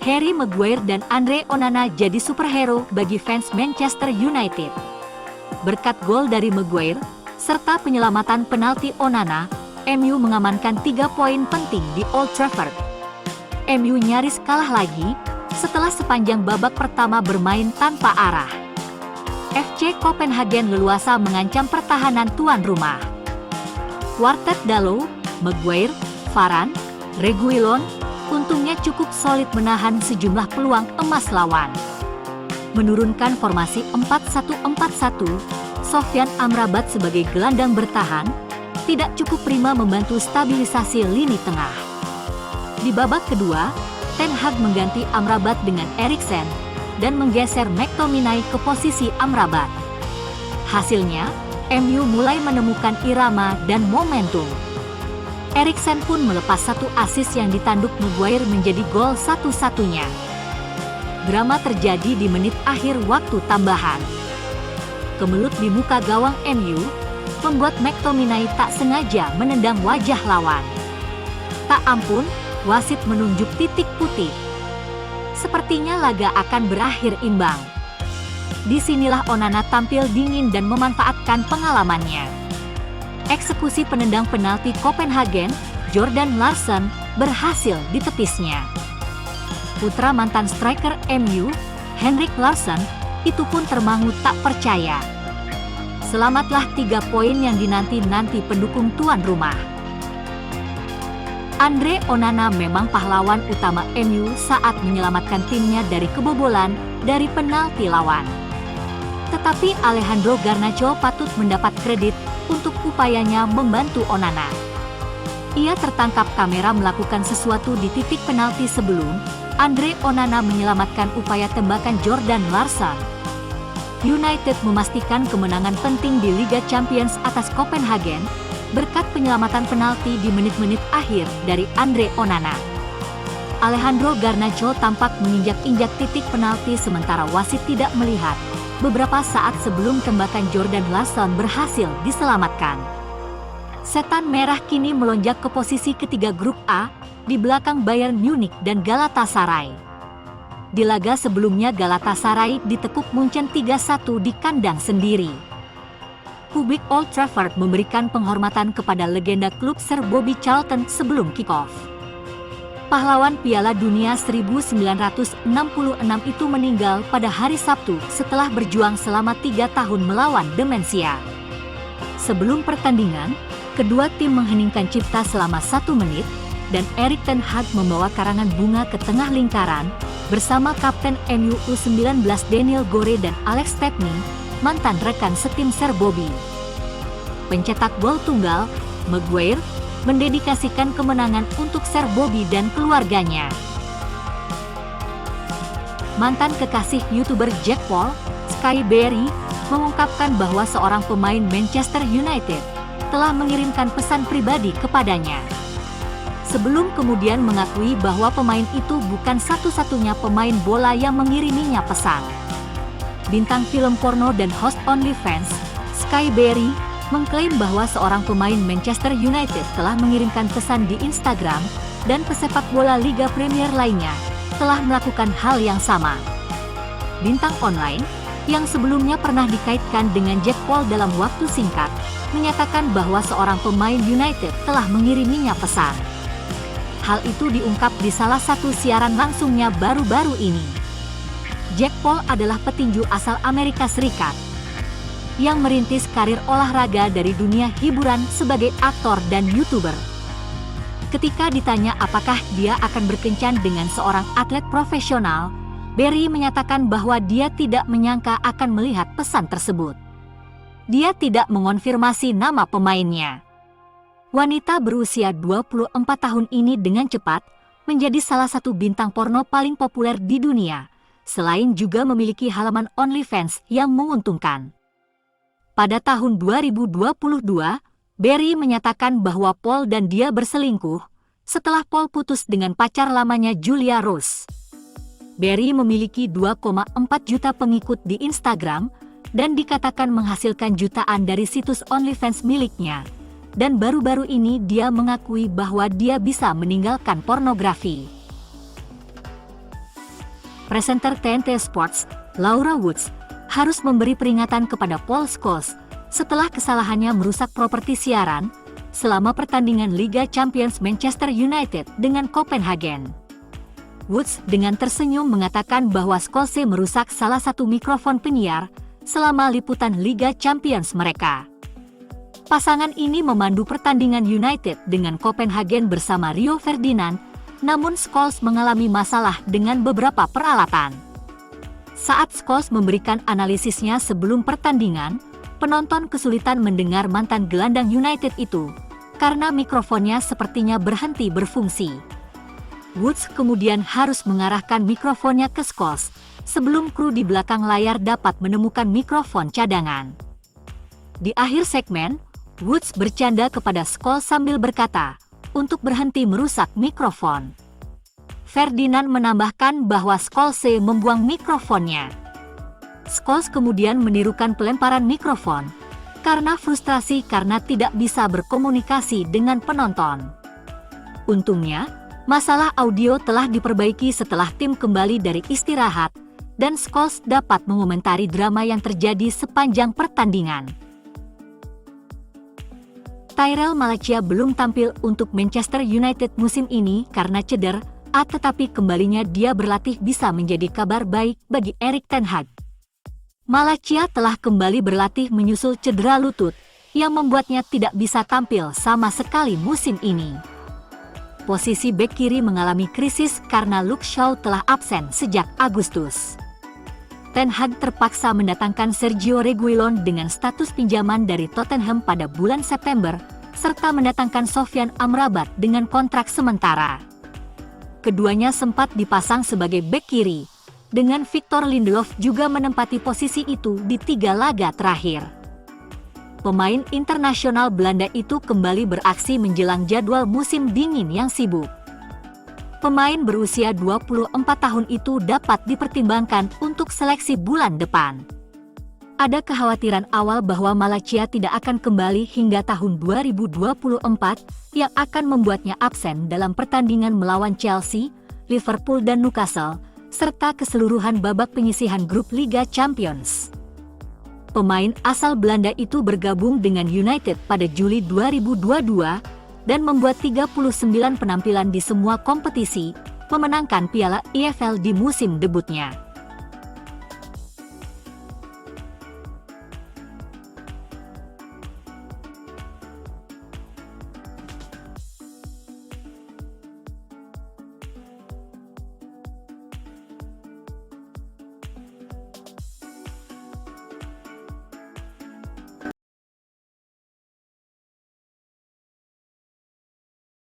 Harry Maguire dan Andre Onana jadi superhero bagi fans Manchester United. Berkat gol dari Maguire, serta penyelamatan penalti Onana, MU mengamankan 3 poin penting di Old Trafford. MU nyaris kalah lagi, setelah sepanjang babak pertama bermain tanpa arah. FC Copenhagen leluasa mengancam pertahanan tuan rumah. Quartet Dalot, Maguire, Varane, Reguilon, untungnya cukup solid menahan sejumlah peluang emas lawan. Menurunkan formasi 4-1-4-1, Sofyan Amrabat sebagai gelandang bertahan, tidak cukup prima membantu stabilisasi lini tengah. Di babak kedua, Ten Hag mengganti Amrabat dengan Eriksen, dan menggeser McTominay ke posisi Amrabat. Hasilnya, MU mulai menemukan irama dan momentum. Eriksen pun melepas satu assist yang ditanduk Maguire menjadi gol satu-satunya. Drama terjadi di menit akhir waktu tambahan. Kemelut di muka gawang MU, membuat McTominay tak sengaja menendang wajah lawan. Tak ampun, wasit menunjuk titik putih. Sepertinya laga akan berakhir imbang. Disinilah Onana tampil dingin dan memanfaatkan pengalamannya. Eksekusi penendang penalti Copenhagen, Jordan Larsson, berhasil ditepisnya. Putra mantan striker MU, Henrik Larsson, itu pun termangu tak percaya. Selamatlah 3 poin yang dinanti-nanti pendukung tuan rumah. Andre Onana memang pahlawan utama MU saat menyelamatkan timnya dari kebobolan dari penalti lawan. Tetapi Alejandro Garnacho patut mendapat kredit untuk upayanya membantu Onana. Ia tertangkap kamera melakukan sesuatu di titik penalti sebelum Andre Onana menyelamatkan upaya tembakan Jordan Larsson. United memastikan kemenangan penting di Liga Champions atas Copenhagen berkat penyelamatan penalti di menit-menit akhir dari Andre Onana. Alejandro Garnacho tampak menginjak-injak titik penalti sementara wasit tidak melihat beberapa saat sebelum tembakan Jordan Larsson berhasil diselamatkan. Setan Merah kini melonjak ke posisi ketiga grup A, di belakang Bayern Munich dan Galatasaray. Di laga sebelumnya Galatasaray ditekuk Munchen 3-1 di kandang sendiri. Publik Old Trafford memberikan penghormatan kepada legenda klub Sir Bobby Charlton sebelum kick-off. Pahlawan Piala Dunia 1966 itu meninggal pada hari Sabtu setelah berjuang selama 3 tahun melawan demensia. Sebelum pertandingan, kedua tim mengheningkan cipta selama 1 menit, dan Erik ten Hag membawa karangan bunga ke tengah lingkaran, bersama Kapten MU U19 Daniel Gore dan Alex Stepney, mantan rekan setim Sir Bobby. Pencetak gol tunggal, Maguire, mendedikasikan kemenangan untuk Sir Bobby dan keluarganya. Mantan kekasih YouTuber Jack Paul, Sky Berry, mengungkapkan bahwa seorang pemain Manchester United telah mengirimkan pesan pribadi kepadanya. Sebelum kemudian mengakui bahwa pemain itu bukan satu-satunya pemain bola yang mengiriminya pesan. Bintang film porno dan host OnlyFans, Sky Berry, mengklaim bahwa seorang pemain Manchester United telah mengirimkan pesan di Instagram, dan pesepak bola Liga Premier lainnya telah melakukan hal yang sama. Bintang online, yang sebelumnya pernah dikaitkan dengan Jack Paul dalam waktu singkat, menyatakan bahwa seorang pemain United telah mengiriminya pesan. Hal itu diungkap di salah satu siaran langsungnya baru-baru ini. Jack Paul adalah petinju asal Amerika Serikat yang merintis karir olahraga dari dunia hiburan sebagai aktor dan YouTuber. Ketika ditanya apakah dia akan berkencan dengan seorang atlet profesional, Berry menyatakan bahwa dia tidak menyangka akan melihat pesan tersebut. Dia tidak mengonfirmasi nama pemainnya. Wanita berusia 24 tahun ini dengan cepat menjadi salah satu bintang porno paling populer di dunia, selain juga memiliki halaman OnlyFans yang menguntungkan. Pada tahun 2022, Berry menyatakan bahwa Paul dan dia berselingkuh setelah Paul putus dengan pacar lamanya Julia Rose. Berry memiliki 2,4 juta pengikut di Instagram dan dikatakan menghasilkan jutaan dari situs OnlyFans miliknya. Dan baru-baru ini dia mengakui bahwa dia bisa meninggalkan pornografi. presenter TNT Sports, Laura Woods, harus memberi peringatan kepada Paul Scholes setelah kesalahannya merusak properti siaran selama pertandingan Liga Champions Manchester United dengan Copenhagen. Woods dengan tersenyum mengatakan bahwa Scholes merusak salah satu mikrofon penyiar selama liputan Liga Champions mereka. Pasangan ini memandu pertandingan United dengan Copenhagen bersama Rio Ferdinand, namun Scholes mengalami masalah dengan beberapa peralatan. Saat Scholes memberikan analisisnya sebelum pertandingan, penonton kesulitan mendengar mantan gelandang United itu karena mikrofonnya sepertinya berhenti berfungsi. Woods kemudian harus mengarahkan mikrofonnya ke Scholes sebelum kru di belakang layar dapat menemukan mikrofon cadangan. Di akhir segmen, Woods bercanda kepada Scholes sambil berkata untuk berhenti merusak mikrofon. Ferdinand menambahkan bahwa Scholes membuang mikrofonnya. Scholes kemudian menirukan pelemparan mikrofon karena frustrasi karena tidak bisa berkomunikasi dengan penonton. Untungnya, masalah audio telah diperbaiki setelah tim kembali dari istirahat dan Scholes dapat mengomentari drama yang terjadi sepanjang pertandingan. Tyrell Malacia belum tampil untuk Manchester United musim ini karena cedera, tetapi kembalinya dia berlatih bisa menjadi kabar baik bagi Erik ten Hag. Malacia telah kembali berlatih menyusul cedera lutut yang membuatnya tidak bisa tampil sama sekali musim ini. Posisi bek kiri mengalami krisis karena Luke Shaw telah absen sejak Agustus. Ten Hag terpaksa mendatangkan Sergio Reguilon dengan status pinjaman dari Tottenham pada bulan September, serta mendatangkan Sofyan Amrabat dengan kontrak sementara. Keduanya sempat dipasang sebagai bek kiri, dengan Victor Lindelof juga menempati posisi itu di 3 laga terakhir. Pemain internasional Belanda itu kembali beraksi menjelang jadwal musim dingin yang sibuk. Pemain berusia 24 tahun itu dapat dipertimbangkan untuk seleksi bulan depan. Ada kekhawatiran awal bahwa Malacia tidak akan kembali hingga tahun 2024 yang akan membuatnya absen dalam pertandingan melawan Chelsea, Liverpool dan Newcastle, serta keseluruhan babak penyisihan grup Liga Champions. Pemain asal Belanda itu bergabung dengan United pada Juli 2022 dan membuat 39 penampilan di semua kompetisi, memenangkan Piala EFL di musim debutnya.